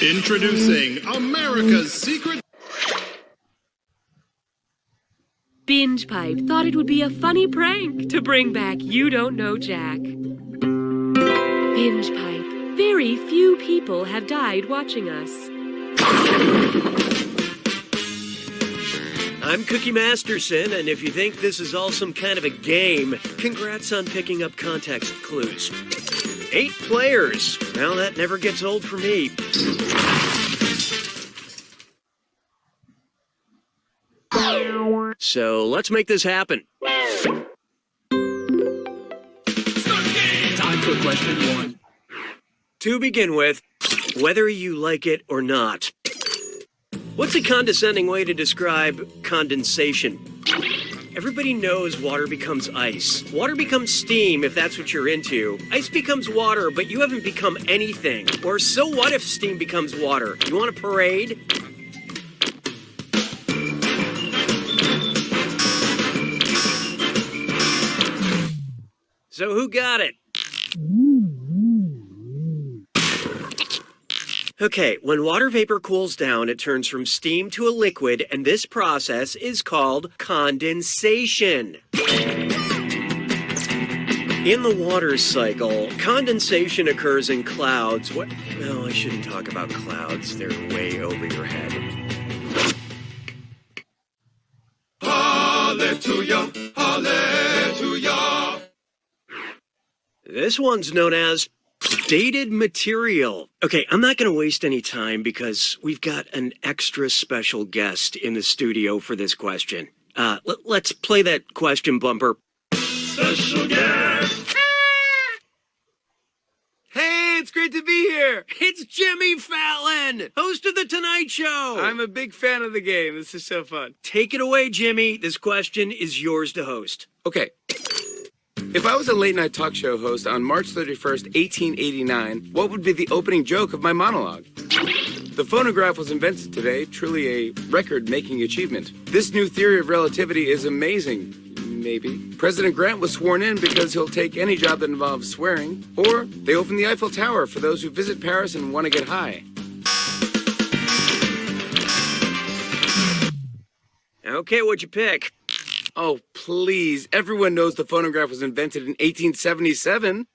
Introducing America's Secret. Binge Pipe thought it would be a funny prank to bring back You Don't Know Jack. Binge Pipe, very few people have died watching us. I'm Cookie Masterson, and if you think this is all some kind of a game, congrats on picking up context clues. 8 players. Well, that never gets old for me. So let's make this happen. Time for question 1. To begin with, whether you like it or not. What's a condescending way to describe condensation? Everybody knows water becomes ice. Water becomes steam if that's what you're into. Ice becomes water, but you haven't become anything. Or so what if steam becomes water? You want a parade? So who got it? Okay, when water vapor cools down, it turns from steam to a liquid, and this process is called condensation. In the water cycle, condensation occurs in clouds. No, I shouldn't talk about clouds. They're way over your head. Hallelujah, hallelujah. This one's known as dated material. Okay, I'm not going to waste any time because we've got an extra special guest in the studio for this question. Let's play that question bumper. Special guest. Hey, it's great to be here. It's Jimmy Fallon, host of The Tonight Show. I'm a big fan of the game. This is so fun. Take it away, Jimmy. This question is yours to host. Okay. If I was a late-night talk show host on March 31st, 1889, what would be the opening joke of my monologue? The phonograph was invented today, truly a record-making achievement. This new theory of relativity is amazing. Maybe. President Grant was sworn in because he'll take any job that involves swearing. Or they opened the Eiffel Tower for those who visit Paris and want to get high. Okay, what'd you pick? Oh, please. Everyone knows the phonograph was invented in 1877.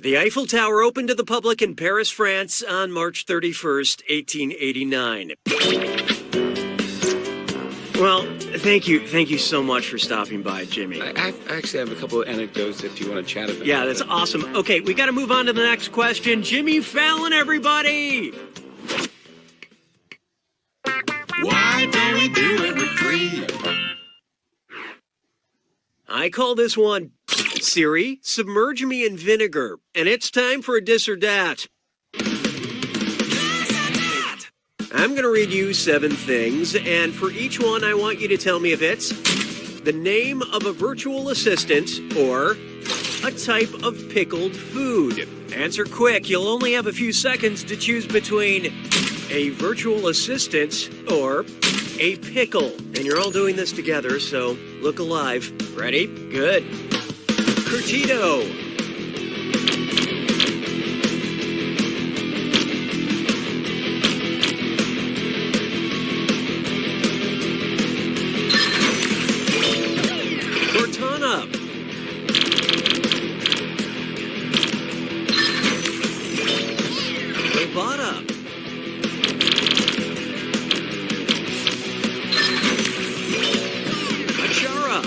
The Eiffel Tower opened to the public in Paris, France on March 31st, 1889. Well, thank you so much for stopping by, Jimmy. I actually have a couple of anecdotes if you want to chat about. Yeah, that's awesome. Okay, we got to move on to the next question. Jimmy Fallon, everybody! Why don't we do it for free? I call this one, Siri, submerge me in vinegar. And it's time for a dis or dat. I'm going to read you 7 things, and for each one, I want you to tell me if it's the name of a virtual assistant or a type of pickled food. Answer quick. You'll only have a few seconds to choose between a virtual assistant or a pickle. And you're all doing this together, so look alive. Ready? Good. Curtido. Cortana. Nevada. Achara.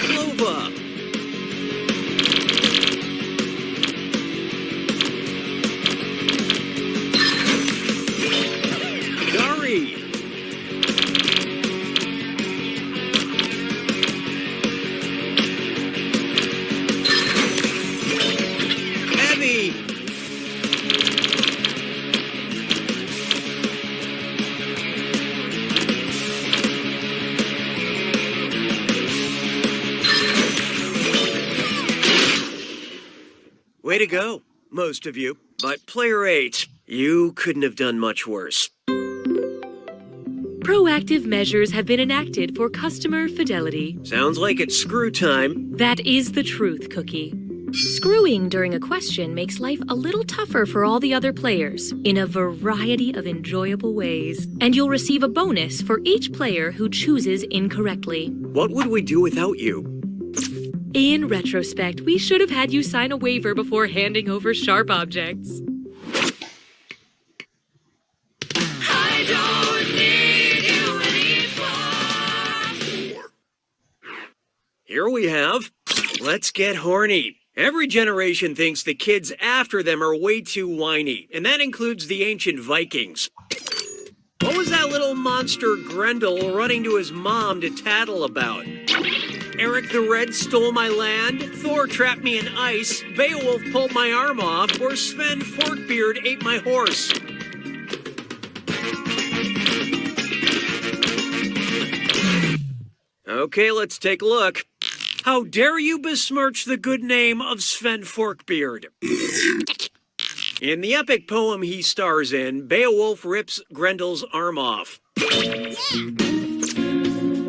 Clova. Dari. Abby. Way to go. most of you. But player 8, you couldn't have done much worse. Proactive measures have been enacted for customer fidelity. Sounds like it's screw time. That is the truth, Cookie. Screwing during a question makes life a little tougher for all the other players in a variety of enjoyable ways. And you'll receive a bonus for each player who chooses incorrectly. What would we do without you? In retrospect, we should have had you sign a waiver before handing over sharp objects. I don't need you anymore. Here we have Let's Get Horny. Every generation thinks the kids after them are way too whiny, and that includes the ancient Vikings. What was that little monster Grendel running to his mom to tattle about? Eric the Red stole my land, Thor trapped me in ice, Beowulf pulled my arm off, or Sven Forkbeard ate my horse. Okay, let's take a look. How dare you besmirch the good name of Sven Forkbeard? In the epic poem he stars in, Beowulf rips Grendel's arm off.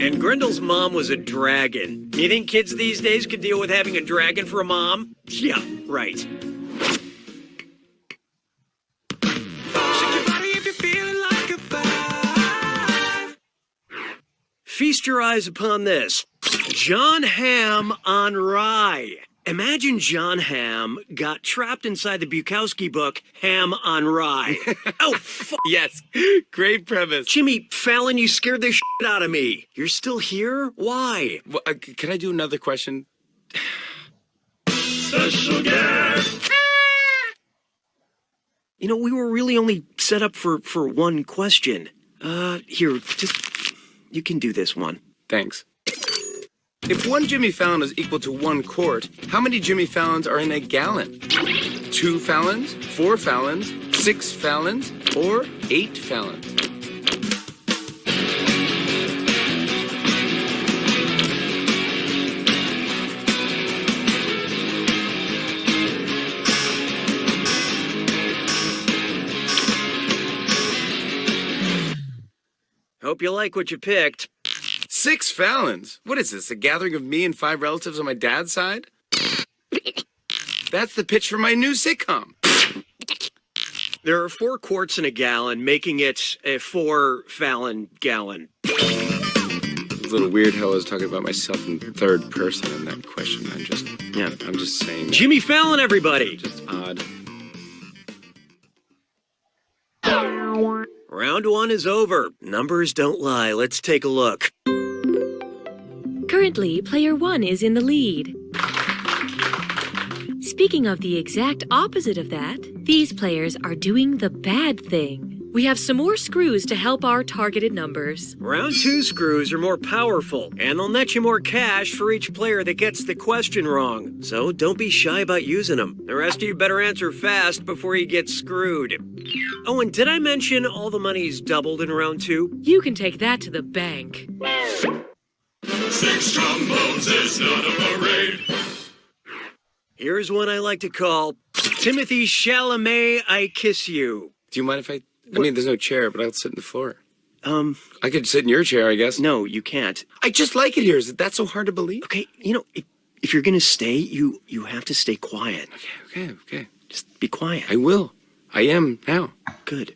And Grendel's mom was a dragon. You think kids these days could deal with having a dragon for a mom? Yeah, right. Shake your body if you're feeling like a five. Feast your eyes upon this. John Hamm on Rye. Imagine John Hamm got trapped inside the Bukowski book, Ham on Rye. Oh, Yes, great premise. Jimmy Fallon, you scared the shit out of me. You're still here? Why? Well, can I do another question? Special guest. You know, we were really only set up for one question. Here, you can do this one. Thanks. If one Jimmy Fallon is equal to 1 quart, how many Jimmy Fallons are in a gallon? 2 Fallons, 4 Fallons, 6 Fallons, or 8 Fallons? Hope you like what you picked. 6 Fallons? What is this, a gathering of me and 5 relatives on my dad's side? That's the pitch for my new sitcom. There are 4 quarts in a gallon, making it a 4 Fallon gallon. It's a little weird how I was talking about myself in third person in that question. I'm just saying. Jimmy Fallon, everybody! Just odd. Round 1 is over. Numbers don't lie. Let's take a look. Currently, player 1 is in the lead. Speaking of the exact opposite of that, these players are doing the bad thing. We have some more screws to help our targeted numbers. Round 2 screws are more powerful, and they'll net you more cash for each player that gets the question wrong. So don't be shy about using them. The rest of you better answer fast before you get screwed. Oh, and did I mention all the money's doubled in round 2? You can take that to the bank. 6 trombones is not a parade. Here's one I like to call Timothy Chalamet, I Kiss You. Do you mind if I mean, there's no chair, but I'll sit on the floor. I could sit in your chair, I guess. No, you can't. I just like it here. Is that so hard to believe? Okay, you know, if you're gonna stay, you have to stay quiet. Okay. Just be quiet. I will. I am now. Good.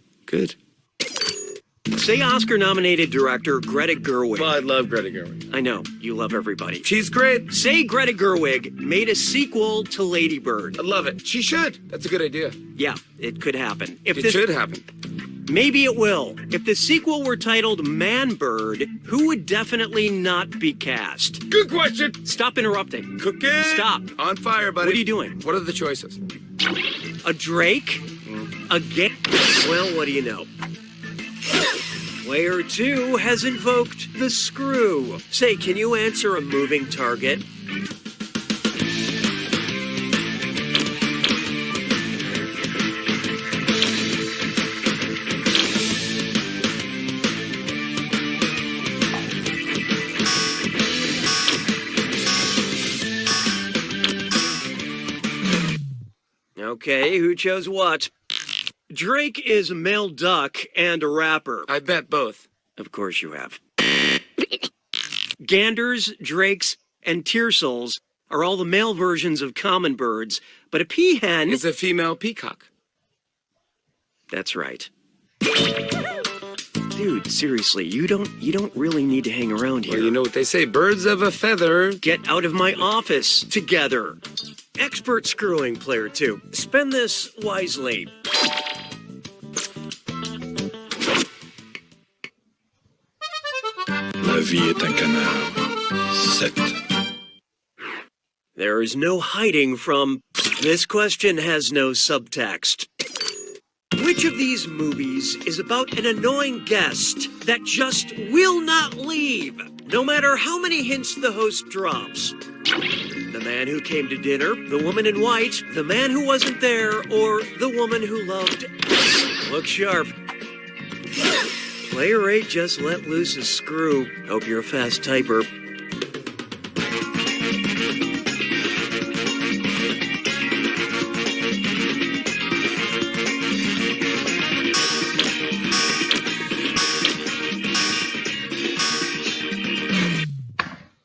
Say Oscar-nominated director Greta Gerwig. Well, I love Greta Gerwig. I know, you love everybody. She's great. Say Greta Gerwig made a sequel to Lady Bird. I love it. She should. That's a good idea. Yeah, it could happen. It should happen. Maybe it will. If the sequel were titled Man Bird, who would definitely not be cast? Good question. Stop interrupting. Cooking. Stop. On fire, buddy. What are you doing? What are the choices? A Drake? A gay? Well, what do you know? Player 2 has invoked the screw. Say, can you answer a moving target? Okay, who chose what? Drake is a male duck and a rapper. I bet both. Of course you have. Ganders, drakes, and tiercels are all the male versions of common birds, but a peahen It's a female peacock. That's right. Dude, seriously, you don't really need to hang around here. Well, you know what they say, birds of a feather. Get out of my office together. Expert screwing, player 2. Spend this wisely. La vie est un canard. 7. There is no hiding from... This question has no subtext. Which of these movies is about an annoying guest that just will not leave, no matter how many hints the host drops? The Man Who Came to Dinner, The Woman in White, The Man Who Wasn't There, or The Woman Who Loved... Look sharp. Player 8 just let loose his screw. Hope you're a fast typer.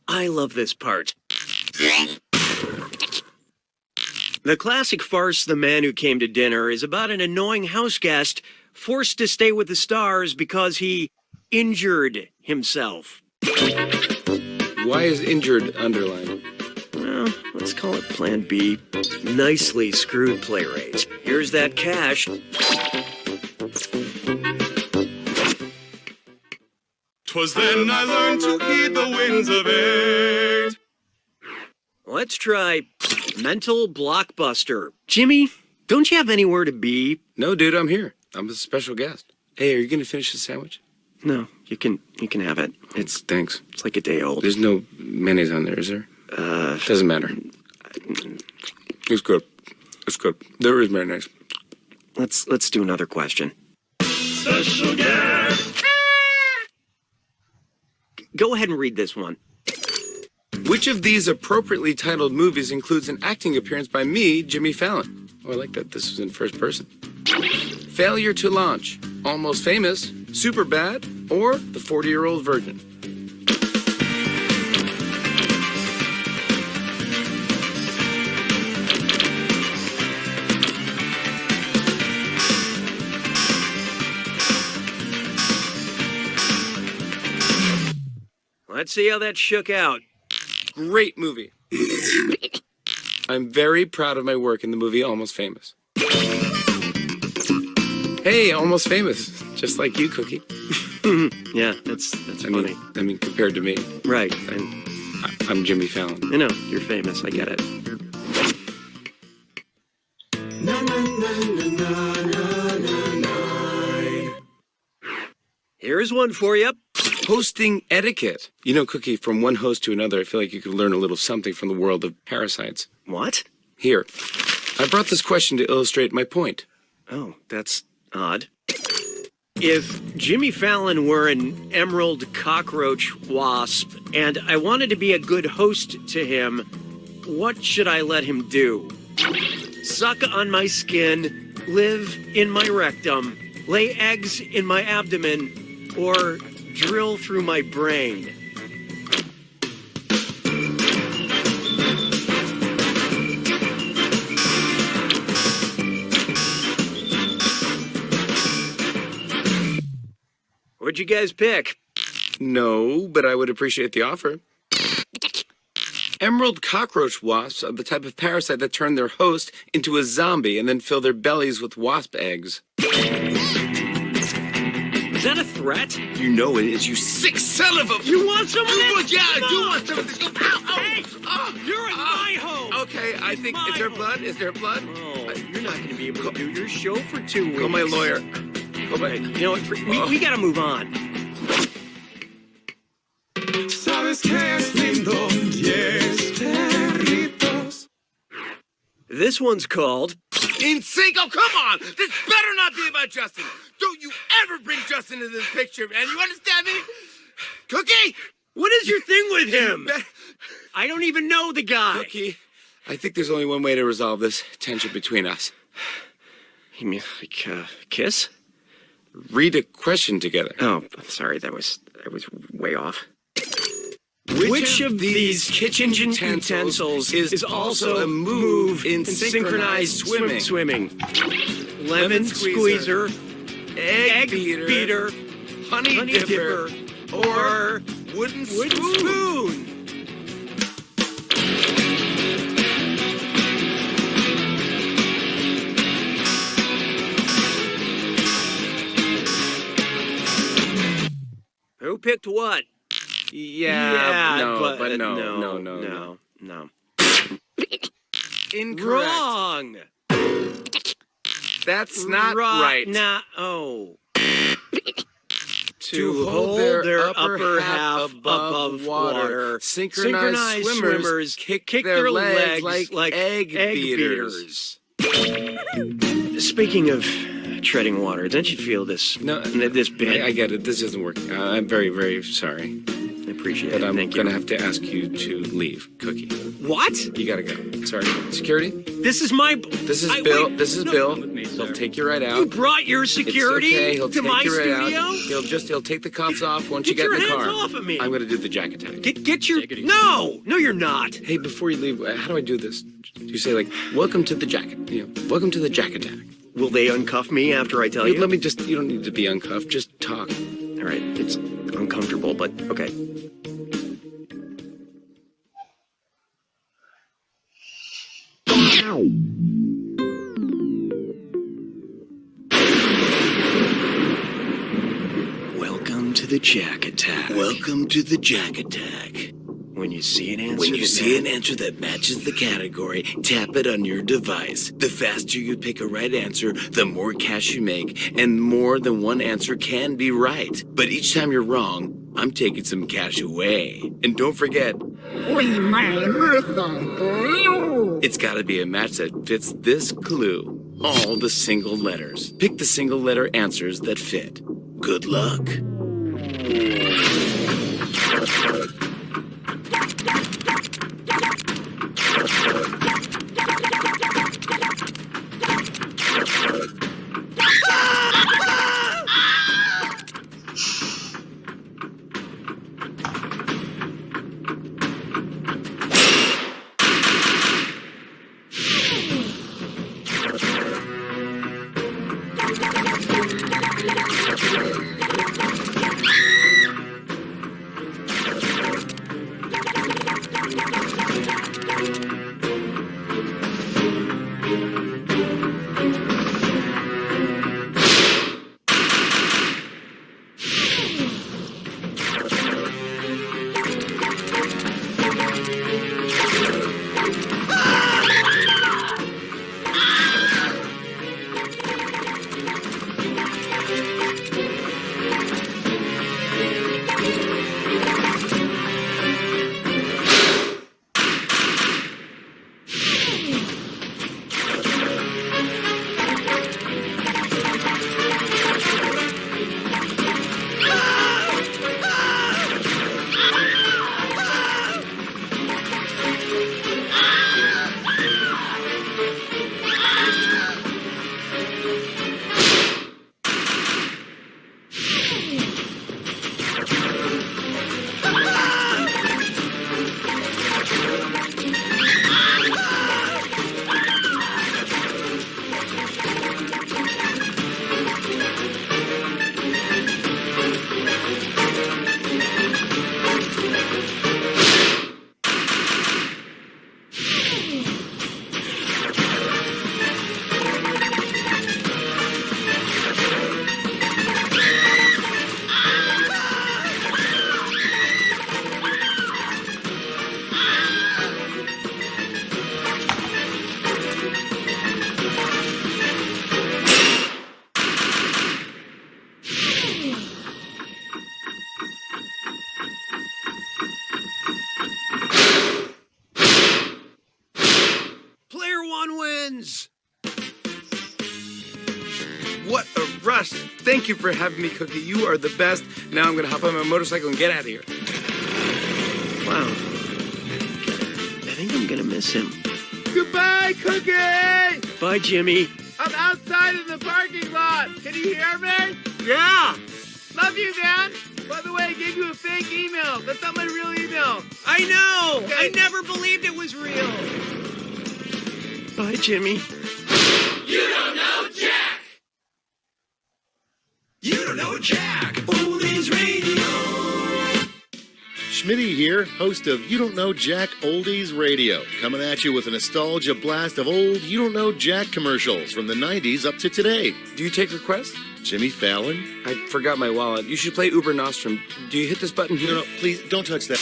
I love this part. The classic farce The Man Who Came to Dinner is about an annoying house guest forced to stay with the stars because he injured himself. Why is injured underlined? Well, let's call it Plan B. Nicely screwed, player 8. Here's that cash. 'Twas then I learned to heed the winds of 8. Let's try Mental Blockbuster. Jimmy, don't you have anywhere to be? No, dude, I'm here. I'm a special guest. Hey, are you gonna finish the sandwich? No, you can have it. It's Thanks. like a day old. There's no mayonnaise on there, is there? Doesn't matter. It's good. It's good. There is mayonnaise. Let's do another question. Special guest. Go ahead and read this one. Which of these appropriately titled movies includes an acting appearance by me, Jimmy Fallon? Oh, I like that this was in first person. Failure to Launch, Almost Famous, Super Bad, or The 40-Year-Old Virgin? Let's see how that shook out. Great movie. I'm very proud of my work in the movie Almost Famous. Hey, Almost Famous, just like you, Cookie. Yeah, that's funny. I mean, compared to me, Right. I'm Jimmy Fallon. I know, you're famous. I get it. Here's one for you. Hosting etiquette. You know, Cookie, from one host to another, I feel like you could learn a little something from the world of parasites. What? Here, I brought this question to illustrate my point. Oh, that's odd. If Jimmy Fallon were an emerald cockroach wasp and I wanted to be a good host to him, what should I let him do? Suck on my skin, live in my rectum, lay eggs in my abdomen, or drill through my brain? What'd you guys pick? No, but I would appreciate the offer. Emerald cockroach wasps are the type of parasite that turn their host into a zombie and then fill their bellies with wasp eggs. Is that a threat? You know it is, you sick son of a... You want some of this? Yeah, I Come do on. want some of this. Ow, ow. Hey, you're in my home. Okay, I think... My Is there home. blood? Is there blood? Oh, you're not going to be able to do your show for 2 weeks. Call my lawyer. Call my... You know what? We got to move on. Sabes que es lindo, 10 perritos. This one's called... In sync? Oh, come on! This better not be about Justin! Don't you ever bring Justin into this picture, man! You understand me? Cookie! What is your thing with him? I don't even know the guy. Cookie, I think there's only one way to resolve this tension between us. You mean like kiss? Read a question together. Oh, I'm sorry. I was way off. Which of these kitchen utensils is also a move in synchronized swimming? Lemon squeezer, egg beater, honey dipper, or wooden spoon? Who picked what? No. Incorrect. Wrong. That's not right. Oh. To hold their upper half above water, synchronized swimmers kick their legs like egg beaters. Speaking of treading water, don't you feel this? No, this bit. I get it. This isn't working. I'm very, very sorry. I appreciate But it. I'm Thank going to you. have to ask you to leave, Cookie. What? You got to go. Sorry. Security? This is my. This is I- Bill. wait, This is no. Bill. He'll take you right out. You brought your It's security okay. He'll to take my you right studio? out. He'll take the cuffs off once you Get get in the your car. hands off of me. I'm going to do the jack attack. Get your. No, you're not. Hey, before you leave, how do I do this? You say like, "Welcome to the jacket." Welcome to the jack attack. Will they uncuff me after I tell you? Let me just. You don't need to be uncuffed. Just talk. All right, it's uncomfortable, but okay. Welcome to the Jack Attack. Welcome to the Jack Attack. When you see an answer, When you see an answer that matches the category, tap it on your device. The faster you pick a right answer, the more cash you make, and more than one answer can be right. But each time you're wrong, I'm taking some cash away. And don't forget, it's gotta be a match that fits this clue. All the single letters. Pick the single letter answers that fit. Good luck. What a rush. Thank you for having me, Cookie. You are the best. Now I'm going to hop on my motorcycle and get out of here. Wow. I think I'm gonna miss him. Goodbye, Cookie! Bye, Jimmy. outside in the parking lot. Can you hear me? Yeah, Love you, man. By the way, I gave you a fake email. That's not my real email. I know. Okay. I never believed it was real. Bye, Jimmy. You don't know Jack. You don't know Jack. Oldies Radio. Schmitty here, host of You Don't Know Jack Oldies Radio, coming at you with a nostalgia blast of old You Don't Know Jack commercials from the 90s up to today. Do you take requests? Jimmy Fallon? I forgot my wallet. You should play Uber Nostrum. Do you hit this button here? No, please, don't touch that.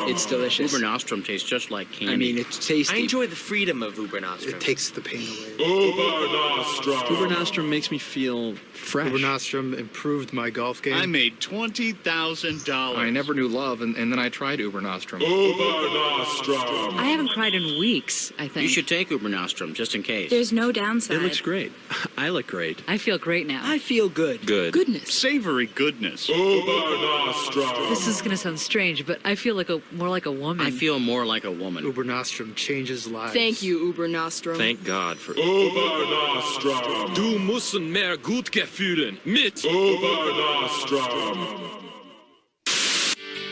It's delicious. Uber Nostrum tastes just like candy. I mean, it's tasty. I enjoy the freedom of Uber Nostrum. It takes the pain away. Uber Nostrum makes me feel fresh. Uber Nostrum improved my golf game. I made $20,000. I never knew love, and then I tried Uber Nostrum. I haven't cried in weeks, I think. You should take Uber Nostrum, just in case. There's no downside. It looks great. I look great. I feel great now. I feel good. Good. Goodness. Savory goodness. This is going to sound strange, but I feel like more like a woman. I feel more like a woman. Uber Nostrum changes lives. Thank you, Uber Nostrum. Thank God for Uber Nostrum. Du müssen mehr gut gefühlen mit Uber Nostrum.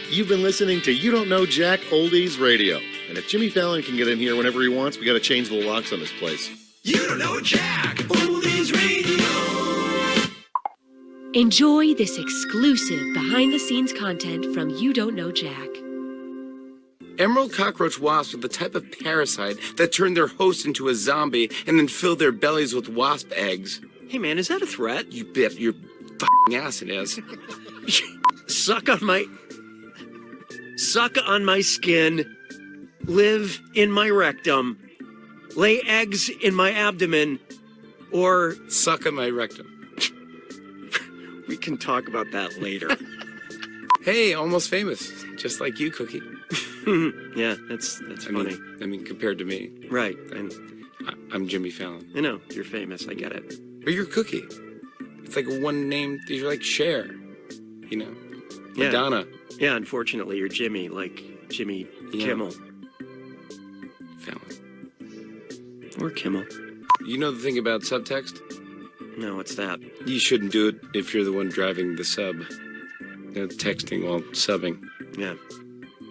You've been listening to You Don't Know Jack Oldies Radio. And if Jimmy Fallon can get in here whenever he wants, we got to change the locks on this place. You don't know Jack. Oldies Radio. Enjoy this exclusive behind-the-scenes content from You Don't Know Jack. Emerald cockroach wasps are the type of parasite that turn their host into a zombie and then fill their bellies with wasp eggs. Hey, man, is that a threat? You bet your f***ing ass it is. Suck on my skin, live in my rectum, lay eggs in my abdomen, or Suck on my rectum. we can talk about that later. Hey, almost famous. Just like you, Cookie. Yeah, that's funny. I mean, compared to me. Right, and I'm Jimmy Fallon. I know, you're famous, I get it. But you're Cookie. It's like one name. You're like Cher. You know? Yeah. Madonna. Yeah, unfortunately, you're Jimmy, like Jimmy Kimmel. Fallon. Or Kimmel. You know the thing about subtext? No, what's that? You shouldn't do it if you're the one driving the sub. Texting while subbing. Yeah,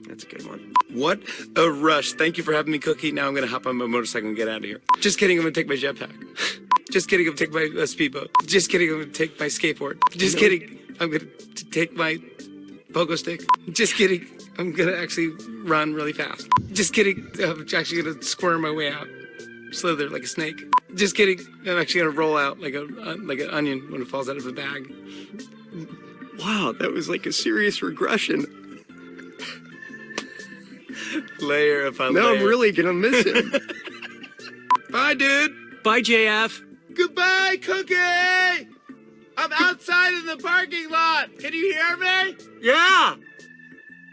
that's a good one. What a rush. Thank you for having me, Cookie. Now I'm going to hop on my motorcycle and get out of here. Just kidding, I'm going to take my jetpack. Just kidding, I'm going to take my speedboat. Just kidding, I'm going to take my skateboard. Just kidding, I'm going to take my pogo stick. Just kidding, I'm going to actually run really fast. Just kidding, I'm actually going to squirm my way out. Slither like a snake. Just kidding, I'm actually going to roll out like an onion when it falls out of a bag. Wow, that was like a serious regression. Layer upon Now layer. I'm really gonna miss him. Bye, dude. Bye, JF. Goodbye, Cookie. I'm outside in the parking lot. Can you hear me? Yeah,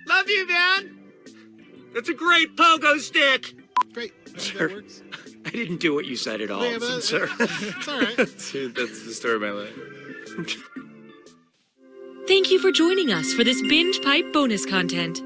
Love you, man. that's a great pogo stick. Great. Sir. That works. I didn't do what you said at all, Yeah, but sir. it's all right. Dude, that's the story of my life. Thank you for joining us for this binge pipe bonus content.